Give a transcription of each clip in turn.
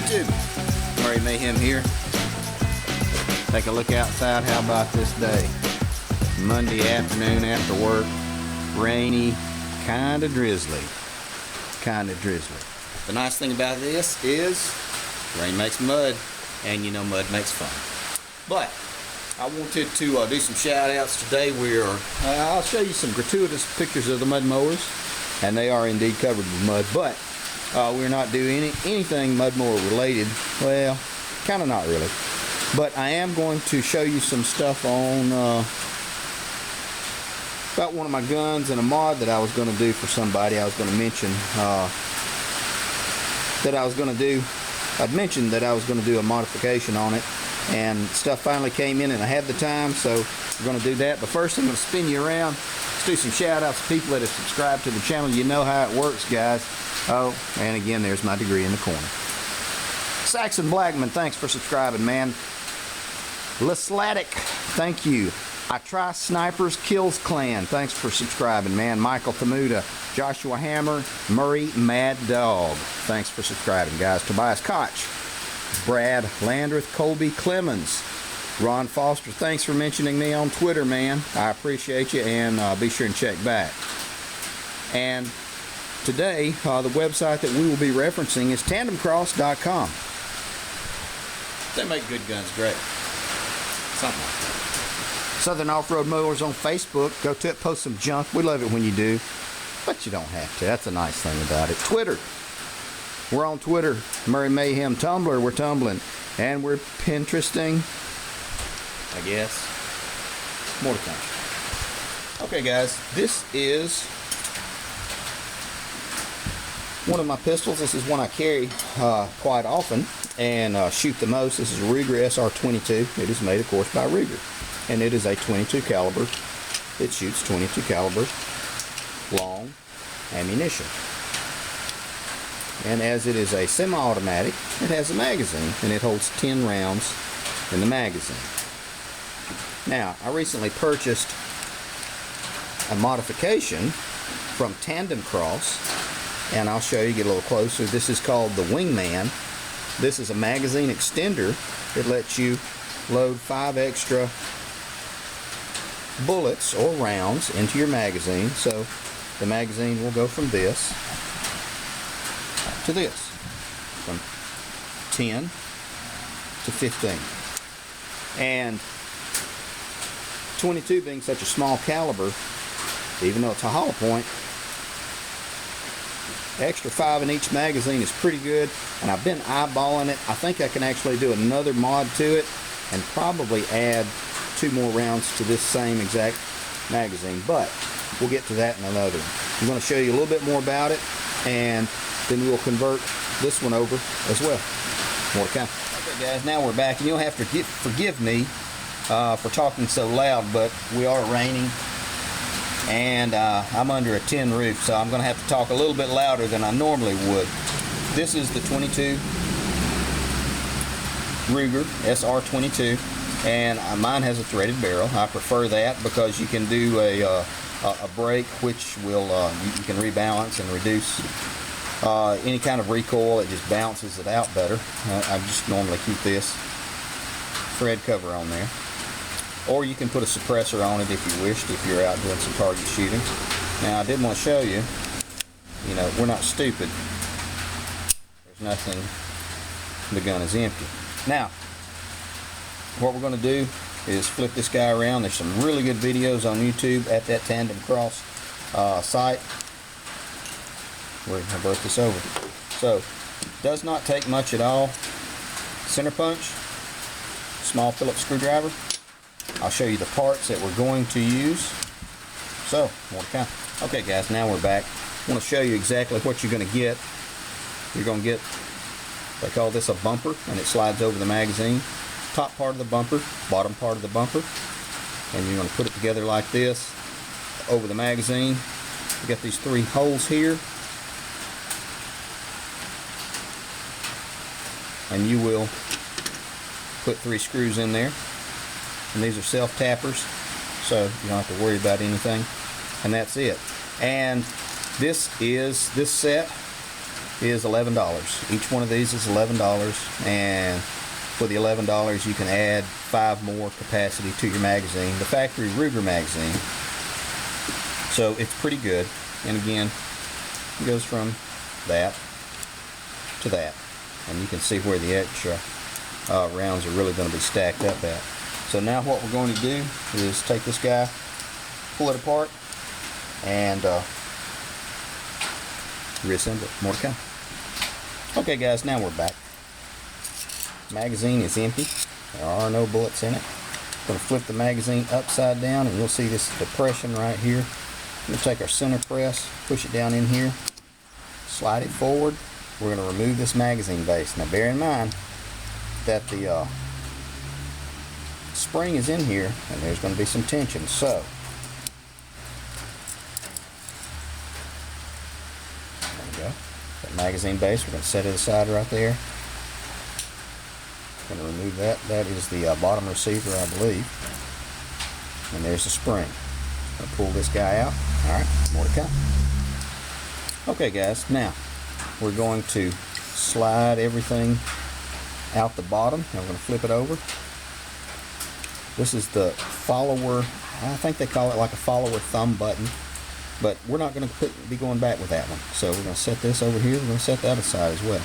YouTube, Mayhem here. Take a look outside. How about this day? Monday afternoon after work. Rainy, kinda drizzly. The nice thing about this is rain makes mud, and you know mud makes fun. But I wanted to do some shout outs today. I'll show you some gratuitous pictures of the mud mowers, and they are indeed covered with mud, but we're not doing anything mud mower related. Well, kind of not really. But I am going to show you some stuff on about one of my guns and a mod that I was going to do for somebody. I was going to mention that I was going to do. I'd mentioned that I was going to do a modification on it, and stuff finally came in and I had the time, so we're going to do that. But first I'm going to spin you around. Let's do some shout outs to people that have subscribed to the channel. You know how it works, guys. Oh, and again, there's my degree in the corner. Saxon Blackman, thanks for subscribing, man. Leslatic, thank you. I Try Snipers Kills Clan, thanks for subscribing, man. Michael Thamuda, Joshua Hammer, Murray Mad Dog, thanks for subscribing, guys. Tobias Koch, Brad Landreth, Colby Clemens, Ron Foster, thanks for mentioning me on Twitter, man. I appreciate you, and be sure and check back. And today, the website that we will be referencing is tandemcross.com. They make good guns, great. Something like that. Southern Off-Road Mowers on Facebook. Go to it, post some junk. We love it when you do, but you don't have to. That's a nice thing about it. Twitter. We're on Twitter. Murray Mayhem. Tumblr. We're tumbling. And we're Pinteresting, I guess. More to come. Okay, guys. This is one of my pistols. This is one I carry quite often and shoot the most. This is a Ruger SR22. It is made, of course, by Ruger, and it is a 22 caliber. It shoots 22 caliber long ammunition. And as it is a semi-automatic, it has a magazine, and it holds 10 rounds in the magazine. Now, I recently purchased a modification from Tandem Cross, and I'll show you, get a little closer. This is called the Wingman. This is a magazine extender that lets you load 5 extra bullets or rounds into your magazine. So the magazine will go from this to this, from 10 to 15. And 22 being such a small caliber, even though it's a hollow point, extra 5 in each magazine is pretty good, and I've been eyeballing it. I think I can actually do another mod to it and probably add 2 more rounds to this same exact magazine, but we'll get to that in another one. I'm going to show you a little bit more about it, and then we'll convert this one over as well. More to come. Okay, guys, now we're back, and you'll have to forgive me for talking so loud, but we are raining, and I'm under a tin roof, so I'm going to have to talk a little bit louder than I normally would. This is the 22 Ruger SR22, and mine has a threaded barrel. I prefer that because you can do a break, which will you can rebalance and reduce any kind of recoil. It just balances it out better. I just normally keep this thread cover on there. Or you can put a suppressor on it if you wished, if you're out doing some target shooting. Now, I did want to show you, you know, we're not stupid. There's nothing, the gun is empty. Now, what we're going to do is flip this guy around. There's some really good videos on YouTube at that Tandem Cross site. We're going to convert this over. So, does not take much at all. Center punch, small Phillips screwdriver. I'll show you the parts that we're going to use. So, more to come. Okay, guys, now we're back. I want to show you exactly what you're going to get. You're going to get, they call this a bumper, and it slides over the magazine. Top part of the bumper, bottom part of the bumper, and you're going to put it together like this over the magazine. You got these 3 holes here, and you will put 3 screws in there. And these are self-tappers, so you don't have to worry about anything. And that's it. And this set is $11. Each one of these is $11, and for the $11 you can add 5 more capacity to your magazine, the factory Ruger magazine. So it's pretty good. And again, it goes from that to that, and you can see where the extra rounds are really going to be stacked up at. So now what we're going to do is take this guy, pull it apart, and reassemble it. More to come. Okay guys, now we're back. Magazine is empty. There are no bullets in it. I'm going to flip the magazine upside down, and you'll see this depression right here. We'll take our center press, push it down in here, slide it forward. We're going to remove this magazine base. Now bear in mind that the spring is in here, and there's going to be some tension. So there we go. That magazine base, we're going to set it aside right there. Going to remove that. That is the bottom receiver, I believe. And there's the spring. Going to pull this guy out. All right, more to come. Okay, guys. Now we're going to slide everything out the bottom. Now we're going to flip it over. This is the follower. I think they call it like a follower thumb button, but we're not going to be going back with that one. So we're going to set this over here. We're going to set that aside as well.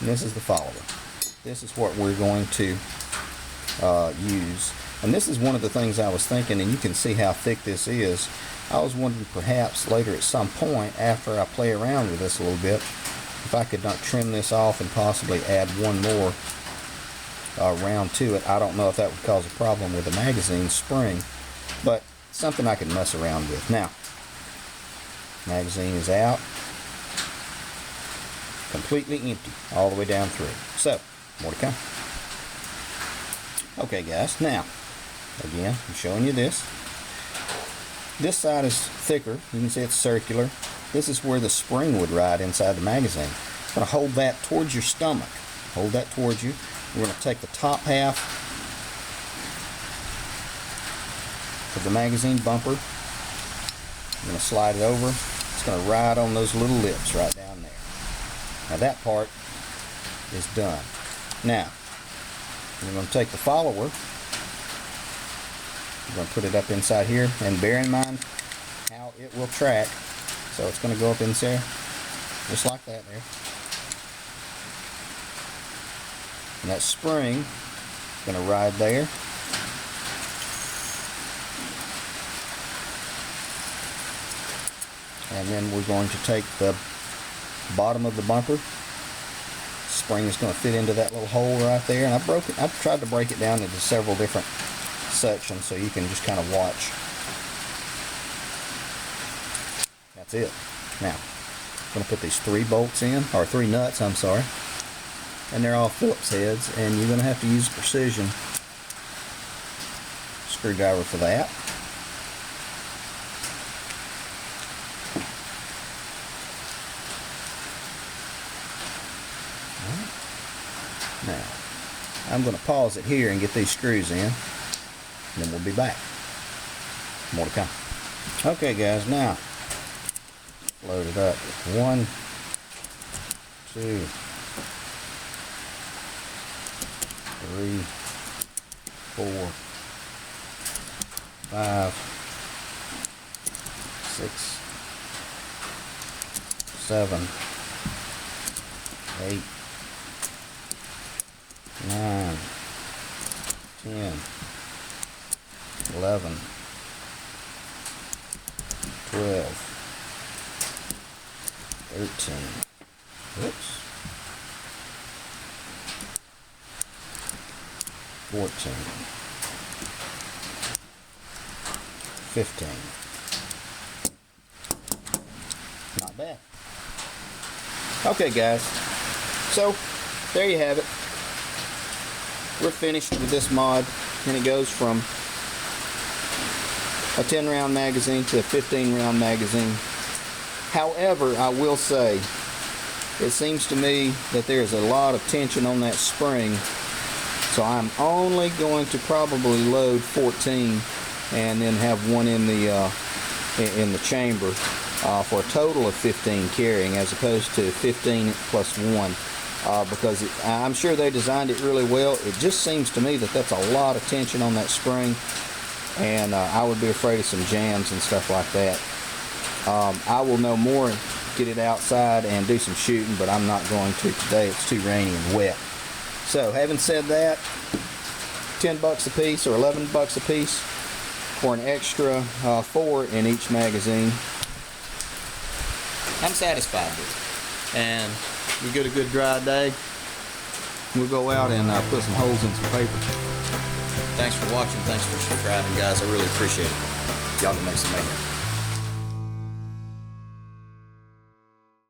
And this is the follower. This is what we're going to use. And this is one of the things I was thinking, and you can see how thick this is. I was wondering perhaps later at some point after I play around with this a little bit, if I could not trim this off and possibly add one more round to it. I don't know if that would cause a problem with the magazine spring, but something I can mess around with. Now, magazine is out. Completely empty all the way down through. So, more to come. Okay guys, now, again, I'm showing you this. This side is thicker. You can see it's circular. This is where the spring would ride inside the magazine. I'm going to hold that towards your stomach. Hold that towards you. We're going to take the top half of the magazine bumper. I'm going to slide it over. It's going to ride on those little lips right down there. Now that part is done. Now, we're going to take the follower. We're going to put it up inside here, and bear in mind how it will track. So it's going to go up in there, just like that there. And that spring is going to ride there. And then we're going to take the bottom of the bumper. Spring is going to fit into that little hole right there, and I've tried to break it down into several different sections so you can just kind of watch. That's it. Now I'm going to put these 3 bolts in, or 3 nuts, I'm sorry, and they're all Phillips heads, and you're going to have to use a precision screwdriver for that. Now, I'm going to pause it here and get these screws in, and then we'll be back. More to come. Okay guys, now load it up. 1, 2, 3, 4, 5, 6, 7, 8, 9, 10, 11, 12, 13, oops, 14, 15. Not bad. Okay guys, so there you have it. We're finished with this mod, and it goes from a 10-round magazine to a 15-round magazine. However, I will say, it seems to me that there's a lot of tension on that spring, so I'm only going to probably load 14 and then have one in the chamber. for a total of 15 carrying, as opposed to 15 plus 1. Because I'm sure they designed it really well. It just seems to me that that's a lot of tension on that spring, and I would be afraid of some jams and stuff like that. I will know more and get it outside and do some shooting, but I'm not going to today. It's too rainy and wet. So having said that, 10 bucks a piece or 11 bucks a piece for an extra 4 in each magazine. I'm satisfied with it. And we get a good dry day, we'll go out and put some holes in some paper. Thanks for watching. Thanks for subscribing, guys. I really appreciate it. Y'all can make some mayhem.